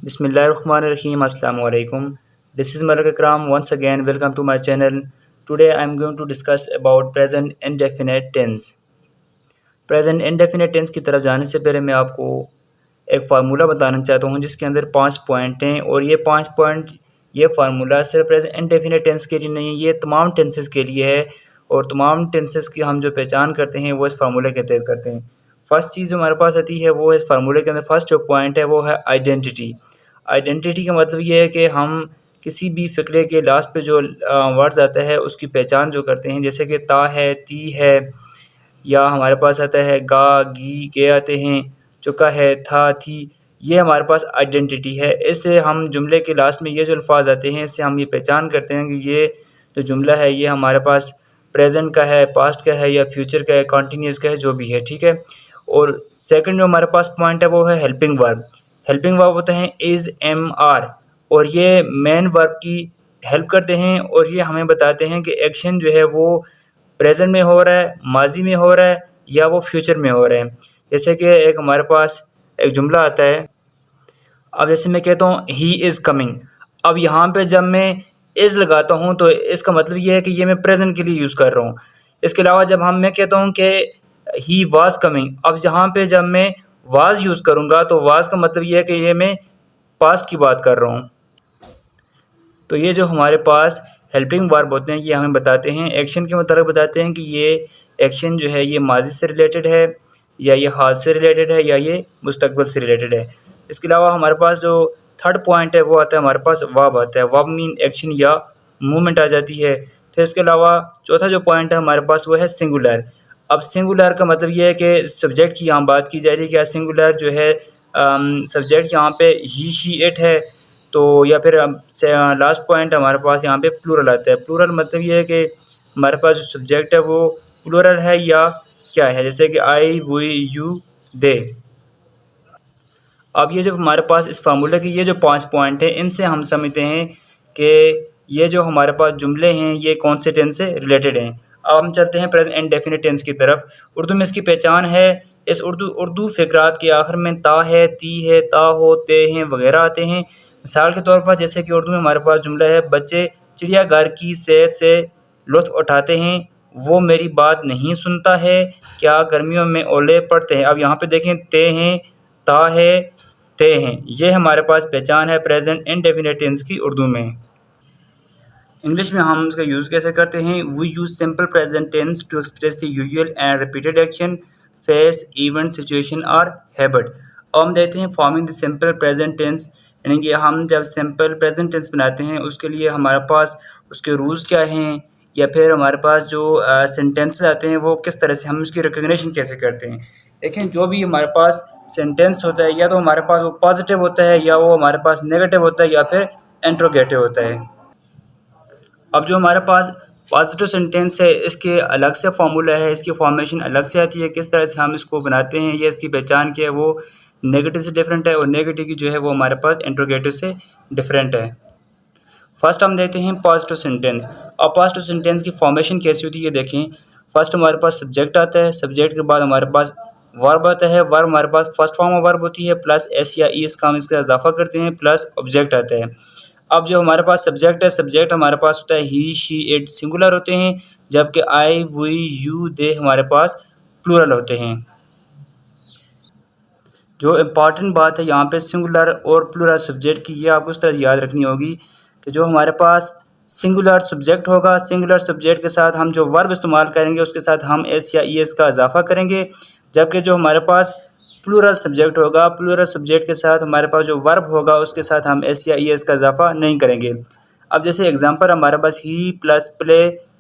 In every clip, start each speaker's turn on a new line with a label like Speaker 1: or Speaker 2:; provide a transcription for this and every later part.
Speaker 1: Bismillahirrahmanirrahim. Assalamu alaikum. This is Malak Akram. Once again, welcome to my channel. Today I am going to discuss about present indefinite tense. Present indefinite tense की तरफ जाने से पहले मैं आपको एक formula बताना चाहता हूँ जिसके अंदर 5 पॉइंट हैं और ये 5 पॉइंट ये फार्मूला सिर्फ प्रेजेंट indefinite टेंस के लिए नहीं है, ये तमाम टेंसेस के लिए है और तमाम टेंसेस की हम जो पहचान करते हैं वो इस फार्मूले के तहत करते हैं। फर्स्ट चीज़ जो हमारे पास आती है वो इस फार्मूले के अंदर फर्स्ट जो पॉइंट है वो है आइडेंटिटी। आइडेंटिटी का मतलब ये है कि हम किसी भी फ़िक्रे के लास्ट पे जो वर्ड्स आता है उसकी पहचान जो करते हैं, जैसे कि ता है, ती है, या हमारे पास आता है गा, गी, के आते हैं, चुका है, था, थी। ये हमारे पास आइडेंटिटी है। इससे हम जुमले के लास्ट में ये जो अल्फाज आते हैं इससे हम ये पहचान करते हैं कि ये जो जुमला है ये हमारे पास प्रेजेंट का है, पास्ट का है या फ्यूचर का है, कॉन्टीन्यूस का है, जो भी है, ठीक है। और सेकंड जो हमारे पास पॉइंट है वो है हेल्पिंग वर्ब। हेल्पिंग वर्ब होते हैं इज़, एम, आर, और ये मेन वर्ब की हेल्प करते हैं और ये हमें बताते हैं कि एक्शन जो है वो प्रेजेंट में हो रहा है, माजी में हो रहा है या वो फ्यूचर में हो रहा है। जैसे कि एक हमारे पास एक जुमला आता है, अब जैसे मैं कहता हूँ ही इज़ कमिंग। अब यहाँ पे जब मैं इज़ लगाता हूँ तो इसका मतलब ये है कि ये मैं प्रेजेंट के लिए यूज़ कर रहा हूँ। इसके अलावा जब मैं कहता हूँ कि ही वाज कमिंग, अब यहाँ पे जब मैं वाज यूज़ करूँगा तो वाज का मतलब ये है कि ये मैं पास्ट की बात कर रहा हूँ। तो ये जो हमारे पास हेल्पिंग वर्ब होते हैं ये हमें बताते हैं, एक्शन के मतलब बताते हैं कि ये एक्शन जो है ये माजी से रिलेटेड है या ये हाल से रिलेटेड है या ये मुस्तकबिल से रिलेटेड है। इसके अलावा हमारे पास जो थर्ड पॉइंट है वो आता है, हमारे पास वर्ब आता है। वर्ब मीन एक्शन या मूवमेंट आ जाती है। फिर इसके अलावा चौथा जो पॉइंट है हमारे पास वो है सिंगुलर। अब सिंगुलर का मतलब ये है कि सब्जेक्ट की यहाँ बात की जा रही है, क्या सिंगुलर जो है सब्जेक्ट यहाँ पे ही, शी, इट है। तो या फिर लास्ट पॉइंट हमारे पास यहाँ पे प्लूरल आता है। प्लूरल मतलब ये है कि हमारे पास जो सब्जेक्ट है वो प्लूरल है या क्या है, जैसे कि आई, वी, यू, दे। अब ये जो हमारे पास इस फार्मूले के ये जो 5 पॉइंट हैं इनसे हम समझते हैं कि ये जो हमारे पास जुमले हैं ये कौन से टेंस से रिलेटेड हैं। अब हम चलते हैं प्रेजेंट इंडेफिनिट टेंस की तरफ। उर्दू में इसकी पहचान है, इस उर्दू फ़िक़रात के आखिर में ता है, ती है, ता हो, ते हैं वगैरह आते हैं। मिसाल के तौर पर जैसे कि उर्दू में हमारे पास जुमला है, बच्चे चिड़ियाघर की सैर से लुत्फ़ उठाते हैं, वो मेरी बात नहीं सुनता है, क्या गर्मियों में ओले पड़ते हैं। अब यहाँ पे देखें ते हैं, ता है, ते हैं, ये हमारे पास पहचान है प्रेजेंट इंडेफिनिट टेंस की उर्दू में। इंग्लिश में हम इसका यूज़ कैसे करते हैं, we use simple present tense to express the usual and repeated action, face, event, situation और हैबिट। अब हम देखते हैं forming the simple present tense, यानी कि हम जब सिंपल प्रेजेंट टेंस बनाते हैं उसके लिए हमारे पास उसके रूल्स क्या हैं या फिर हमारे पास जो सेंटेंसेस आते हैं वो किस तरह से हम उसकी रिकग्निशन कैसे करते हैं। देखें, जो भी हमारे पास सेंटेंस होता है या तो हमारे पास वो पॉजिटिव होता है या वो हमारे पास नेगेटिव होता है या फिर इंट्रोगेटिव होता है। अब जो हमारे पास पॉजिटिव सेंटेंस है इसके अलग से फार्मूला है, इसकी फॉर्मेशन अलग से आती है, किस तरह से हम इसको बनाते हैं या इसकी पहचान क्या है वो नेगेटिव से डिफरेंट है और नेगेटिव की जो है वो हमारे पास इंट्रोगेटिव से डिफरेंट है। फर्स्ट हम देखते हैं पॉजिटिव सेंटेंस। अब पॉजिटिव सेंटेंस की फॉर्मेशन कैसी होती है देखें। फर्स्ट हमारे पास सब्जेक्ट आता है, सब्जेक्ट के बाद हमारे पास वर्ब आता है, वर्ब हमारे पास फर्स्ट फॉर्म ऑफ वर्ब होती है प्लस एस या ई इसका हम इसका इजाफा करते हैं प्लस ऑब्जेक्ट आता है। अब जो हमारे पास सब्जेक्ट है, सब्जेक्ट हमारे पास होता है ही, शी, इट सिंगुलर होते हैं, जबकि आई, वी, यू, दे हमारे पास प्लूरल होते हैं। जो इम्पॉर्टेंट बात है यहाँ पे सिंगुलर और प्लूरल सब्जेक्ट की, ये आपको उस तरह याद रखनी होगी कि जो हमारे पास सिंगुलर सब्जेक्ट होगा, सिंगुलर सब्जेक्ट के साथ हम जो वर्ब इस्तेमाल करेंगे उसके साथ हम एस या ई एस का इजाफा करेंगे, जबकि जो हमारे पास प्लूरल सब्जेक्ट होगा, प्लूरल सब्जेक्ट के साथ हमारे पास जो वर्ब होगा उसके साथ हम एस या ई एस का इजाफा नहीं करेंगे। अब जैसे एग्जांपल हमारे पास he plus play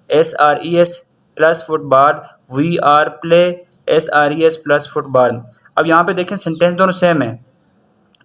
Speaker 1: S or E S plus football, we are play S or E S plus football. अब यहाँ पे देखें सेंटेंस दोनों सेम है,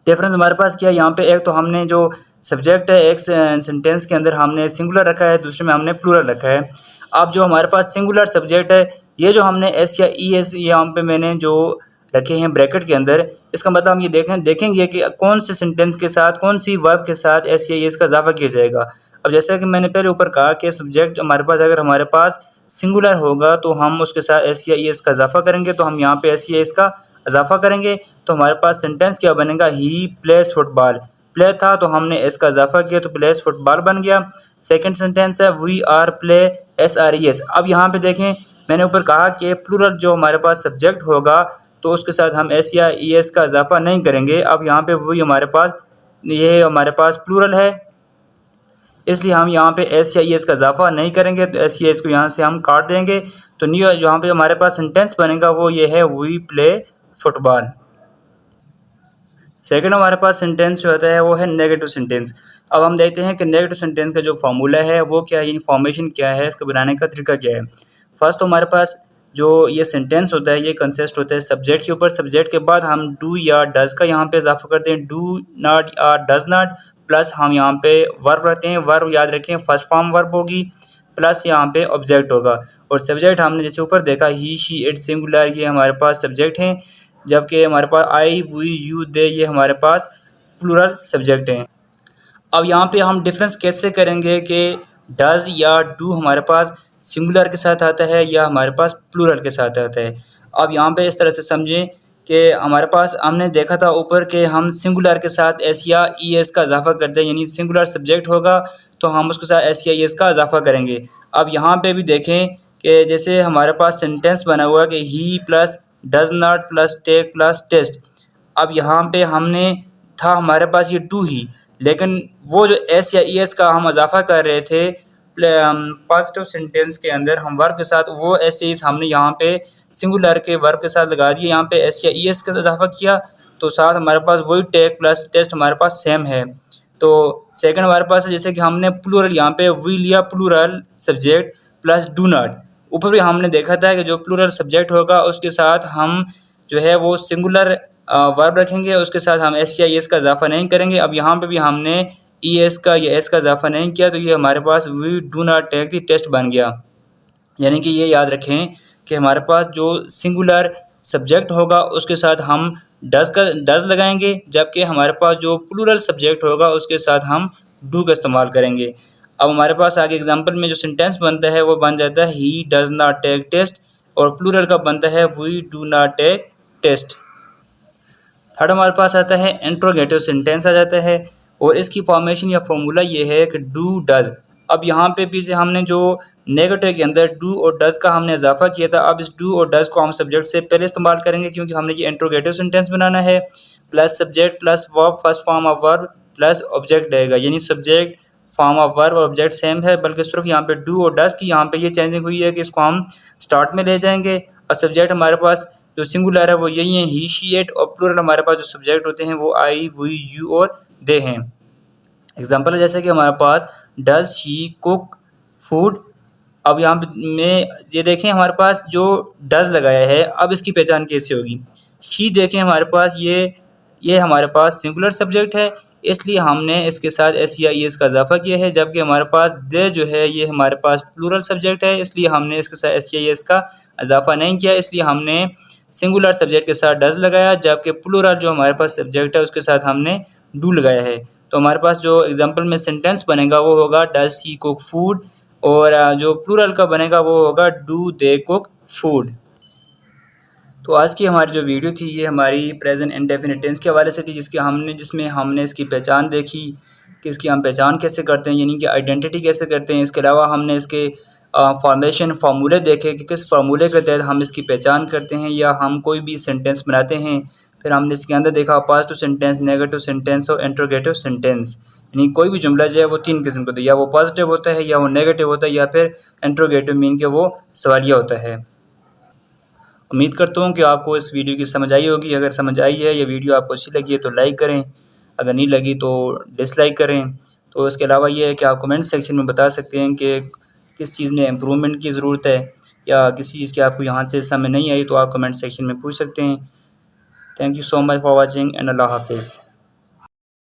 Speaker 1: डिफरेंस हमारे पास क्या है यहाँ पे, एक तो हमने जो सब्जेक्ट है एक सेंटेंस के अंदर हमने सिंगुलर रखा है, दूसरे में हमने प्लूरल रखा है। अब जो हमारे पास सिंगुलर सब्जेक्ट है ये जो हमने एस या ई एस यहाँ पे मैंने जो रखे हैं ब्रैकेट के अंदर, इसका मतलब हम ये देखेंगे कि कौन से सेंटेंस के साथ कौन सी वर्ब के साथ एस या ई एस का इजाफा किया जाएगा। अब जैसा कि मैंने पहले ऊपर कहा कि सब्जेक्ट हमारे पास अगर हमारे पास सिंगुलर होगा तो हम उसके साथ एस या ई एस का इजाफा करेंगे, तो हम यहाँ पे एस या एस का इजाफा करेंगे तो हमारे पास सेंटेंस क्या बनेगा, ही प्लेस फुटबॉल। प्ले था तो हमने एस का इजाफा किया तो प्लेस फुटबॉल बन गया। सेकंड सेंटेंस है वी आर प्ले SRES। अब यहाँ पे देखें मैंने ऊपर कहा कि प्लूरल जो हमारे पास सब्जेक्ट होगा तो उसके साथ हम एस या ES का इजाफा नहीं करेंगे। अब यहाँ पे वही हमारे पास ये हमारे पास प्लूरल है, इसलिए हम यहाँ पे एस या ES का इजाफा नहीं करेंगे, तो एस या ES को यहाँ से हम काट देंगे। तो न्यू यहाँ पे हमारे पास सेंटेंस बनेगा वो ये है वी प्ले फुटबॉल। सेकंड हमारे पास सेंटेंस जो होता है वो है नेगेटिव सेंटेंस। अब हम देखते हैं कि नेगेटिव सेंटेंस का जो फार्मूला है वो क्या है, इन्फॉर्मेशन क्या है, इसको बनाने का तरीका क्या है। फर्स्ट तो हमारे पास जो ये सेंटेंस होता है ये कंसिस्ट होता है सब्जेक्ट के ऊपर। सब्जेक्ट के बाद हम डू या डज का यहाँ पे इजाफा करते हैं, डू नॉट या डज नॉट, प्लस हम यहाँ पे वर्ब रखते हैं। वर्ब याद रखें फर्स्ट फॉर्म वर्ब होगी, प्लस यहाँ पे ऑब्जेक्ट होगा। और सब्जेक्ट हमने जैसे ऊपर देखा ही शी इट सिंगुलर ये हमारे पास सब्जेक्ट हैं, जबकि हमारे पास आई वी यू दे ये हमारे पास प्लूरल सब्जेक्ट हैं। अब यहाँ पे हम डिफरेंस कैसे करेंगे कि डज या डू हमारे पास सिंगुलर के साथ आता है या हमारे पास प्लूरल के साथ आता है। अब यहाँ पे इस तरह से समझें कि हमारे पास हमने देखा था ऊपर कि हम सिंगुलर के साथ एस या ES का इजाफा करते हैं, यानी सिंगुलर सब्जेक्ट होगा तो हम उसके साथ एस या ES का इजाफा करेंगे। अब यहाँ पे भी देखें कि जैसे हमारे पास सेंटेंस बना हुआ है कि he plus does not plus take plus test. अब यहाँ पे हमने था हमारे पास ये टू ही, लेकिन वो जो एस या ES का हम इजाफा कर रहे थे पॉजिटिव सेंटेंस के अंदर हम वर्ब के साथ, वो एस या ES हमने यहाँ पे सिंगुलर के वर्ब के साथ लगा दिए, यहाँ पे एस या ES का इजाफा किया तो साथ हमारे पास वही टेक प्लस टेस्ट हमारे पास सेम है। तो सेकंड हमारे पास जैसे कि हमने प्लूरल यहाँ पे वी लिया plural subject plus do not. ऊपर भी हमने देखा था कि जो प्लूरल सब्जेक्ट होगा उसके साथ हम जो है वो सिंगुलर वर्ब रखेंगे, उसके साथ हम एस या ES का इजाफा नहीं करेंगे। अब यहाँ पे भी हमने ES का या S का इजाफा नहीं किया तो ये हमारे पास we do not take the test बन गया। यानी कि ये याद रखें कि हमारे पास जो सिंगुलर सब्जेक्ट होगा उसके साथ हम डज लगाएंगे, जबकि हमारे पास जो प्लूरल सब्जेक्ट होगा उसके साथ हम डू का इस्तेमाल करेंगे। अब हमारे पास आगे एग्जांपल में जो सेंटेंस बनता है वो बन जाता है he does not take test, और प्लूरल का बनता है we do not take test. Third हमारे पास आता है इंट्रोगेटिव सेंटेंस आ जाता है, और इसकी फॉर्मेशन या फॉर्मूला ये है कि डू डज। अब यहाँ पे भी से हमने जो नेगेटिव के अंदर डू और डज का हमने इजाफा किया था, अब इस डू और डज को हम सब्जेक्ट से पहले इस्तेमाल करेंगे क्योंकि हमने ये इंट्रोगेटिव सेंटेंस बनाना है। Plus subject plus verb first form of verb plus object रहेगा, यानी सब्जेक्ट फॉर्म ऑफ वर्ब और ऑब्जेक्ट सेम है, बल्कि सिर्फ यहाँ पे डू और डज की यहाँ पे ये चेंजिंग हुई है कि इसको हम स्टार्ट में ले जाएंगे। और सब्जेक्ट हमारे पास जो सिंगुलर है वो यही है ही शी इट, और प्लूरल हमारे पास जो सब्जेक्ट होते हैं वो आई वी यू और दे हैं। एग्जांपल है जैसे कि हमारे पास डज शी कुक फूड। अब यहाँ पे में ये देखें हमारे पास जो डज लगाया है, अब इसकी पहचान कैसे होगी। शी देखें हमारे पास ये हमारे पास सिंगुलर सब्जेक्ट है, इसलिए हमने इसके साथ एस या ES का इजाफा किया है, जबकि हमारे पास दे जो है ये हमारे पास प्लूरल सब्जेक्ट है, इसलिए हमने इसके साथ एस या ES का इजाफा नहीं किया, इसलिए हमने सिंगुलर सब्जेक्ट के साथ डज लगाया, जबकि प्लूरल जो हमारे पास सब्जेक्ट है उसके साथ हमने डू लगाया है। तो हमारे पास जो एग्जांपल में सेंटेंस बनेगा वो होगा डज शी कुक फूड, और जो प्लूरल का बनेगा वो होगा डू दे कुक फूड। तो आज की हमारी जो वीडियो थी ये हमारी प्रेजेंट इंडेफिनिट टेंस के हवाले से थी, जिसमें हमने इसकी पहचान देखी कि इसकी हम पहचान कैसे करते हैं, यानी कि आइडेंटिटी कैसे करते हैं। इसके अलावा हमने इसके फॉर्मेशन फार्मूले देखे कि किस फार्मूले के तहत हम इसकी पहचान करते हैं या हम कोई भी सेंटेंस बनाते हैं। फिर हमने इसके अंदर देखा पॉजिटिव सेंटेंस, नेगेटिव सेंटेंस और इंट्रोगेटिव सेंटेंस, यानी कोई भी जुमला जो है वो तीन किस्म का होता है, या वो पॉजिटिव होता है या वो नेगेटिव होता है या फिर इंट्रोगेटिव मीन के वो सवालिया होता है। उम्मीद करता हूँ कि आपको इस वीडियो की समझ आई होगी। अगर समझ आई है या वीडियो आपको अच्छी लगी है तो लाइक करें, अगर नहीं लगी तो डिसलाइक करें। तो इसके अलावा ये है कि आप कमेंट सेक्शन में बता सकते हैं कि किस चीज़ में इम्प्रूवमेंट की ज़रूरत है, या किसी चीज़ की आपको यहाँ से समझ नहीं आई तो आप कमेंट सेक्शन में पूछ सकते हैं। Thank you so much for watching and अल्लाह हाफिज़।